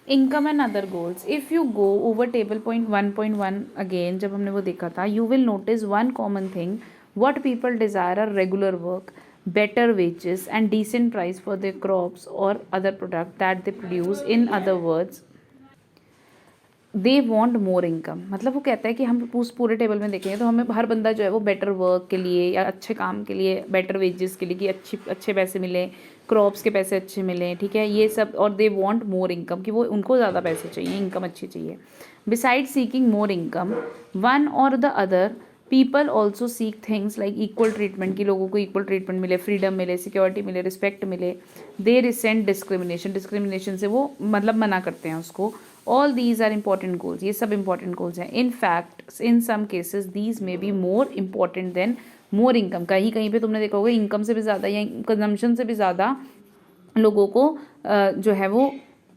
Income and other goals, if you go over table point 1.1 again, जब हमने वो देखा था, you will notice one common thing, what people desire are regular work, better wages and decent price for their crops or other product that they produce. In other words, they want more income. मतलब वो कहता है कि हम उस पूरे table में देखेंगे तो हमें हर बंदा जो है वो बेटर वर्क के लिए या अच्छे काम के लिए, बेटर वेजेस के लिए, कि अच्छे पैसे मिले, क्रॉप्स के पैसे अच्छे मिले, ठीक है, ये सब। और दे वॉन्ट मोर इनकम, कि वो उनको ज़्यादा पैसे चाहिए, इनकम अच्छी चाहिए। Beside seeking more income, one और the other people also seek things like equal treatment, की लोगों को इक्वल ट्रीटमेंट मिले, फ्रीडम मिले, सिक्योरिटी मिले, रिस्पेक्ट मिले। दे रिसेंट डिस्क्रिमिनेशन, डिस्क्रिमिनेशन से वो मतलब मना करते हैं उसको। All these are important goals, ये सब इंपॉर्टेंट गोल्स हैं। In fact in some cases these may be more important than more income. कहीं कहीं पे तुमने देखा होगा इनकम से भी ज़्यादा या कंजम्पशन से भी ज़्यादा लोगों को जो है वो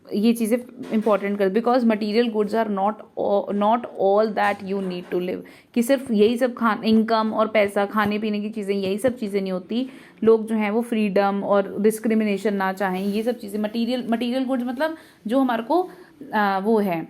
ये चीज़ें इंपॉर्टेंट कर, because material goods are not all that you need to live, कि सिर्फ यही सब इनकम और पैसा, खाने पीने की चीज़ें, यही सब चीज़ें नहीं होती। लोग जो हैं वो फ्रीडम और डिस्क्रिमिनेशन ना चाहें, ये सब चीज़ें मटीरियल गुड्स मतलब जो हमारे को वो है,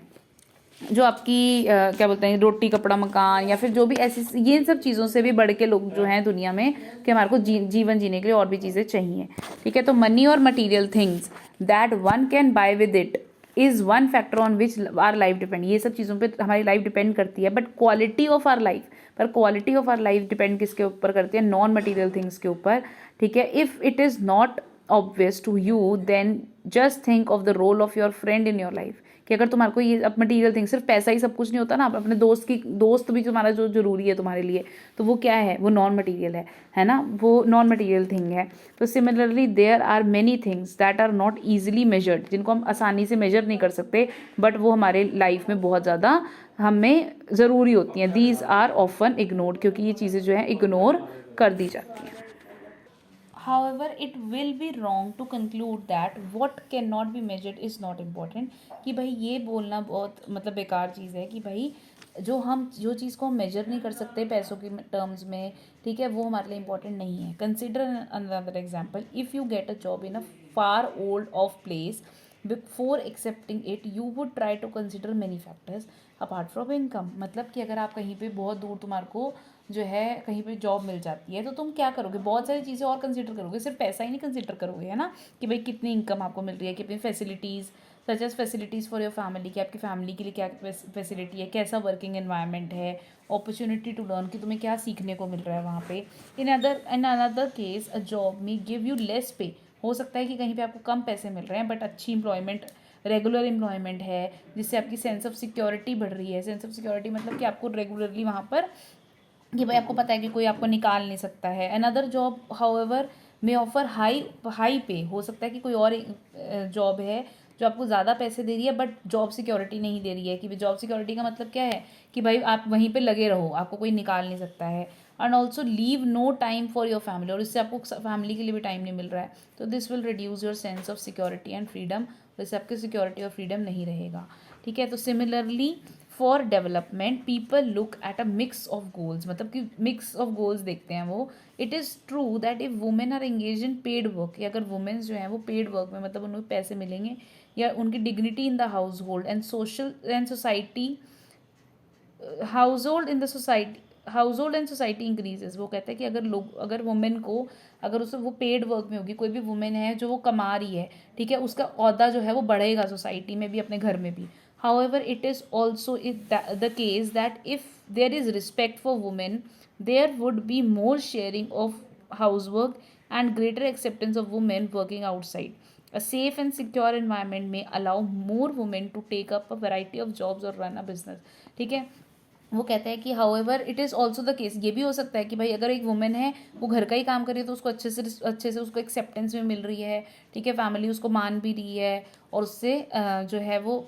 जो आपकी क्या बोलते हैं, रोटी कपड़ा मकान, या फिर जो भी ऐसी, ये सब चीज़ों से भी बढ़ के लोग जो हैं दुनिया में, कि हमारे को जीवन जीने के लिए और भी चीज़ें चाहिए, ठीक है। तो मनी और material things that one can buy with it is one factor on which our life depend. ये सब चीज़ों पे हमारी लाइफ डिपेंड करती है, but quality of our life, पर quality of our life depend किसके ऊपर करती है? नॉन मटीरियल थिंग्स के ऊपर, ठीक है। If it is not obvious to you then just think of the role of your friend in your life, कि अगर तुम्हारे को ये अब मटीरियल थिंग, सिर्फ पैसा ही सब कुछ नहीं होता ना, अपने दोस्त भी तुम्हारा जो जरूरी है तुम्हारे लिए, तो वो क्या है? वो नॉन मटीरियल है ना, वो नॉन मटीरियल थिंग है। तो similarly there are many things that are not easily measured, जिनको हम आसानी से मेजर नहीं कर सकते, बट वो हमारे लाइफ में बहुत ज़्यादा हमें ज़रूरी होती हैं। दीज आर ऑफन इग्नोर्ड, क्योंकि ये चीज़ें जो है इग्नोर कर दी जाती हैं। However, it will be wrong to conclude that what cannot be measured is not important, कि भाई ये बोलना बहुत मतलब बेकार चीज़ है कि भाई जो चीज़ को हम मेजर नहीं कर सकते पैसों की टर्म्स में, ठीक है, वो हमारे लिए इंपॉर्टेंट नहीं है। Consider another example, if you get a job in a far old off place, before accepting it you would try to consider many factors apart from income. मतलब कि अगर आप कहीं पे बहुत दूर तुम्हारे को जो है कहीं पे जॉब मिल जाती है, तो तुम क्या करोगे? बहुत सारी चीज़ें और कंसिडर करोगे, सिर्फ पैसा ही नहीं कंसिडर करोगे, है ना, कि भाई कितनी इनकम आपको मिल रही है, कितनी facilities, such as facilities for your family, कि आपकी फैमिली के लिए क्या फैसिलिटी है, कैसा वर्किंग एनवायरनमेंट है, अपॉर्चुनिटी टू लर्न, कि तुम्हें क्या सीखने को मिल रहा है वहाँ पे। In another case a job में गिव यू लेस पे, हो सकता है कि कहीं पे आपको कम पैसे मिल रहे हैं, बट अच्छी एम्प्लॉयमेंट, रेगुलर एम्प्लॉयमेंट है, जिससे आपकी सेंस ऑफ सिक्योरिटी बढ़ रही है। सेंस ऑफ सिक्योरिटी मतलब कि आपको रेगुलरली वहाँ पर, कि भाई आपको पता है कि कोई आपको निकाल नहीं सकता है। अनदर जॉब हाउएवर मे ऑफर हाई पे, हो सकता है कि कोई और जॉब है जो आपको ज़्यादा पैसे दे रही है, बट जॉब सिक्योरिटी नहीं दे रही है। कि जॉब सिक्योरिटी का मतलब क्या है? कि भाई आप वहीं पे लगे रहो, आपको कोई निकाल नहीं सकता है। And also leave no time for your family, और इससे आपको फैमिली के लिए भी टाइम नहीं मिल रहा है, तो this will reduce your sense of security and freedom, इससे आपकी सिक्योरिटी और फ्रीडम नहीं रहेगा, ठीक है। तो similarly for development people look at a mix of goals, मतलब कि मिक्स ऑफ गोल्स देखते हैं वो। It is true that if women are engage in paid work, या अगर वुमेन्स जो हैं वो पेड वर्क में, मतलब उनको पैसे मिलेंगे, या उनकी dignity in the house hold and social and society, house hold in the society, house hold and society increases. वो कहते हैं कि अगर वुमेन को, अगर उसे वो पेड वर्क में होगी, कोई भी वुमेन है जो वो कमा रही है, ठीक है, उसका ओहदा जो है वो बढ़ेगा सोसाइटी में भी, अपने घर में भी। However, it is also the case that if there is respect for women, there would be more sharing of housework and greater acceptance of women working outside. A safe and secure environment may allow more women to take up a variety of jobs or run a business. ठीक है, वो कहते हैं कि however it is also the case, ये भी हो सकता है कि भाई अगर एक वुमेन है वो घर का ही काम कर रही है, तो उसको अच्छे से उसको एक्सेप्टेंस भी मिल रही है, ठीक है, फैमिली उसको मान भी रही है, और उससे जो है वो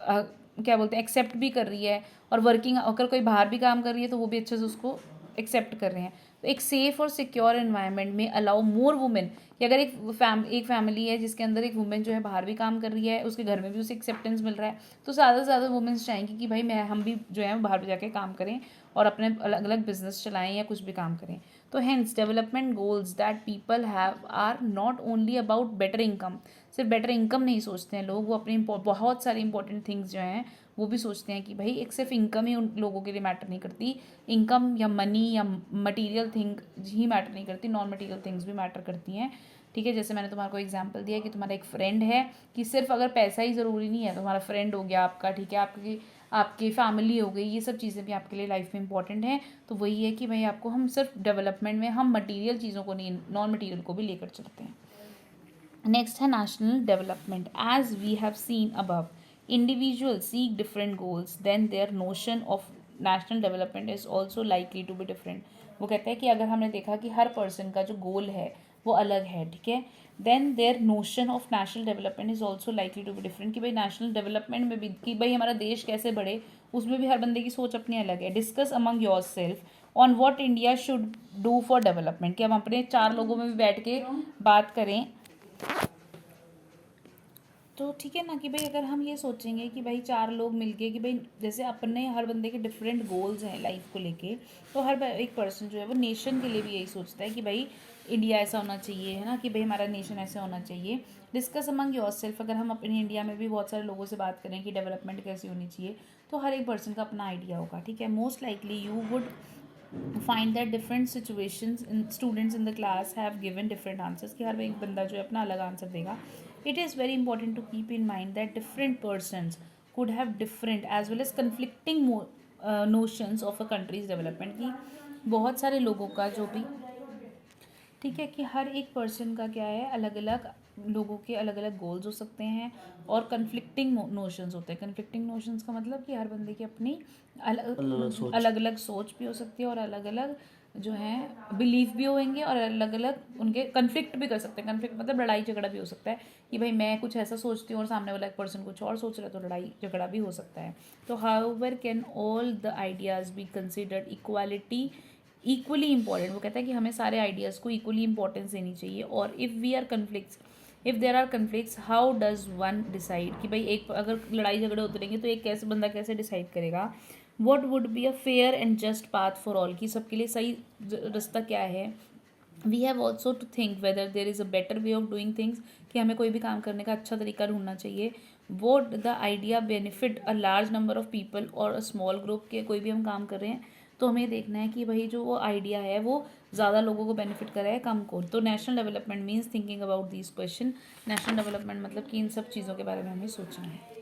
क्या बोलते हैं, एक्सेप्ट भी कर रही है। और वर्किंग अगर कोई बाहर भी काम कर रही है तो वो भी अच्छे से उसको एक्सेप्ट कर रहे हैं। तो एक सेफ और सिक्योर एनवायरनमेंट में अलाउ मोर वुमेन, कि अगर एक फैमिली है जिसके अंदर एक वुमेन जो है बाहर भी काम कर रही है, उसके घर में भी उसे एक्सेप्टेंस मिल रहा है, तो ज़्यादा से ज़्यादा वुमेन्स चाहेंगी कि भाई हम भी जो है बाहर भी जाके काम करें और अपने अलग अलग बिजनेस चलाएं या कुछ भी काम करें। तो hence development goals that people have are not only about better income, सिर्फ बेटर इनकम नहीं सोचते हैं लोग, वो अपनी बहुत सारी इंपॉर्टेंट थिंग्स जो हैं वो भी सोचते हैं कि भाई एक सिर्फ इनकम ही उन लोगों के लिए मैटर नहीं करती, इनकम या मनी या मटीरियल थिंग ही मैटर नहीं करती, नॉन मटीरियल थिंग्स भी मैटर करती हैं। ठीक है, जैसे मैंने तुम्हारे को एग्जांपल दिया कि तुम्हारा एक फ्रेंड है, कि सिर्फ अगर पैसा ही ज़रूरी नहीं है, तुम्हारा फ्रेंड हो गया आपका, ठीक है, आपकी फैमिली हो गई, ये सब चीज़ें भी आपके लिए लाइफ में इंपॉर्टेंट हैं। तो वही है कि भाई आपको हम सिर्फ डेवलपमेंट में हम मटीरियल चीज़ों को नहीं, नॉन मटीरियल को भी लेकर चलते हैं। नेक्स्ट है national development. As we have seen above, individual seek different goals, then their notion of national development is also likely to be different. वो कहते हैं कि अगर हमने देखा कि हर पर्सन का जो गोल है वो अलग है, ठीक है, then their notion of national development is also likely to be different, कि भाई नेशनल डेवलपमेंट में भी कि भाई हमारा देश कैसे बढ़े, उसमें भी हर बंदे की सोच अपनी अलग है। Discuss among your self on what India should do for development, कि हम अपने 4 लोगों में भी बैठ के बात करें। तो ठीक है ना, कि भाई अगर हम ये सोचेंगे कि भाई 4 लोग मिलके, कि भाई जैसे अपने हर बंदे के डिफरेंट गोल्स हैं लाइफ को लेके, तो हर एक पर्सन जो है वो नेशन के लिए भी यही सोचता है कि भाई इंडिया ऐसा होना चाहिए, है ना, कि भाई हमारा नेशन ऐसे होना चाहिए। डिस्कस अमंग योर सेल्फ, अगर हम अपने इंडिया में भी बहुत सारे लोगों से बात करें कि डेवलपमेंट कैसी होनी चाहिए, तो हर एक पर्सन का अपना आइडिया होगा, ठीक है। Most likely you would find that different situations in students in the class have given different answers, कि हर एक बंदा जो है अपना अलग आंसर देगा। It is very important to keep in mind that different persons could have different as well as conflicting notions of a country's development, कि बहुत सारे लोगों का जो भी, ठीक है, कि हर एक पर्सन का क्या है, अलग अलग लोगों के अलग अलग गोल्स हो सकते हैं और कन्फ्लिक्टिंग नोशंस होते हैं। कन्फ्लिक्टिंग नोशंस का मतलब कि हर बंदे की अपनी अलग अलग सोच भी हो सकती है और अलग अलग जो है बिलीफ भी होंगे और अलग अलग उनके कन्फ्लिक्ट भी कर सकते हैं। कन्फ्लिक्ट मतलब लड़ाई झगड़ा भी हो सकता है कि भाई मैं कुछ ऐसा सोचती हूँ और सामने वाला एक पर्सन कुछ और सोच रहा है, तो लड़ाई झगड़ा भी हो सकता है। तो however can all the ideas be considered equally important. वो कहता है कि हमें सारे आइडियाज़ को इक्वली इंपॉर्टेंस देनी चाहिए। और if there are conflicts how does one decide, कि भाई एक अगर लड़ाई झगड़े होते रहेंगे तो एक कैसे बंदा कैसे डिसाइड करेगा। What would be a fair and just path for all, की सबके लिए सही रास्ता क्या है। We have also to think whether there is a better way of doing things, कि हमें कोई भी काम करने का अच्छा तरीका ढूंढना चाहिए। Vote the idea benefit a large number of people और अ स्मॉल ग्रुप, के कोई भी हम काम कर रहे हैं तो हमें देखना है कि भाई जो वो आइडिया है वो ज़्यादा लोगों को बेनिफिट करे है कम को। तो national development means thinking about this question. National development मतलब कि इन सब चीज़ों के बारे में हमें सोचना है।